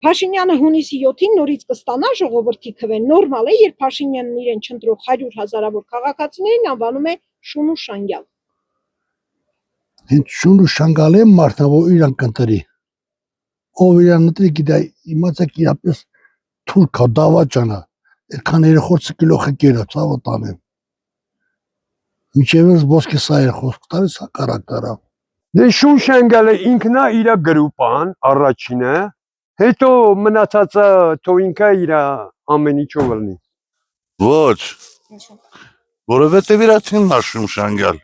Փաշինյանը հունիսի 7-ին նորից կստանա ժողովրդի քվեն, նորմալ է, երբ Փաշինյանն իրեն չընտրող 100,000-ավոր քաղաքացիներին անվանում է շուն ու շանգյալ։ Հենց շուն ու շանգալ է մարդը, որ իրան կընտրի։ Ով իրան ընտրի, գիտե, իմացեք իրապես թուրքա, դավաճանա, այդքան երեխոցը կիլո խկերա, ցավը տանեմ։ Մինչև ես ոսկե սա էր խոսք տարես հակառակ դարա։ Դե շուն շանգալը ինքն է իր գրուպան, առաջինը, հետո մնացածը թո ինքը իր ամեն ինչով լինի։ Ոչ, որովհետև իրա թիմն է շուն շանգալ։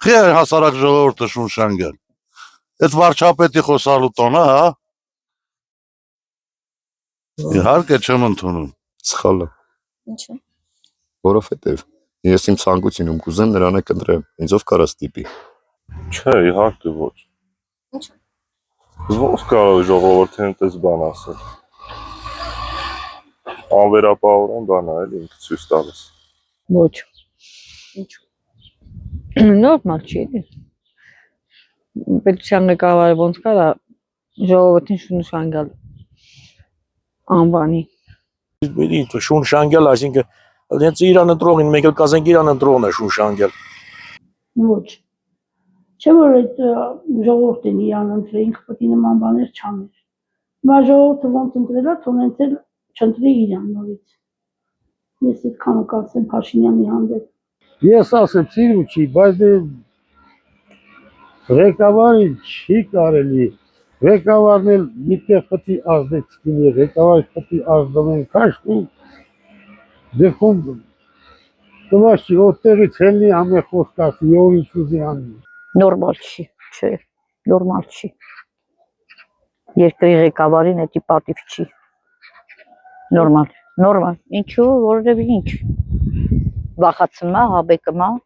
Խի է հասարակ ժողովուրդը շուն շանգալ։ Այդ վարչապետի խոսալու տոնը, հա։ Իհարկե չեմ ընդունում։ Սխալ է։ Ինչու՞։ Որովհետև ես իմ ցանկությունում կուզեմ նրան է կընտրեմ, ինձով կարա ստիպի։ Չէ, իհարկե ոչ։ Ինչու՞։ Ոնց կարող է ժողովուրդը այնպես բան ասել։ Անվերապահորեն բան է, էլի ինքը ցույց տալիս։ Ոչ։ Ինչու՞։ Նորմալ չի էլի։ Պետության ղեկավարը ոնց կարա ժողովրդին շուն շանգալ անվանի։ Շուն շանգել, այսինքն հենց իրան ընտրողին մեկ էլ կասենք իրան ընտրողն է շուն շանգել։ Ոչ։ Չէ՞ որ այդ ժողովուրդն իրան ընտրել, ինքը պետք է նման բաներ չաներ։ Հիմա ժողովուրդը ոնց ընտրել է, թող հենց էլ չընտրի իրան նորից։ Ես այդքանը կասեմ Փաշինյանի հանդեպ։ Ես ասեցի ու չի, բայց դե ղեկավարի չի կարելի։ Ղեկավարն էլ միտեղ պետք է ազդեցնի, ղեկավարը պետք է ազդեն քաշտի։ Դեպքում դու օտերից հելնի ամեն խոսք ասի, ով ինչ ուզի անի։ Նորմալ չի, չէ, նորմալ չի։ Երկրի ղեկավարին էդի պատիվ չի։ Նորմալ, նորմալ։ Ինչու, որովհետև ինչ։ Վախացում է, հավեկում է,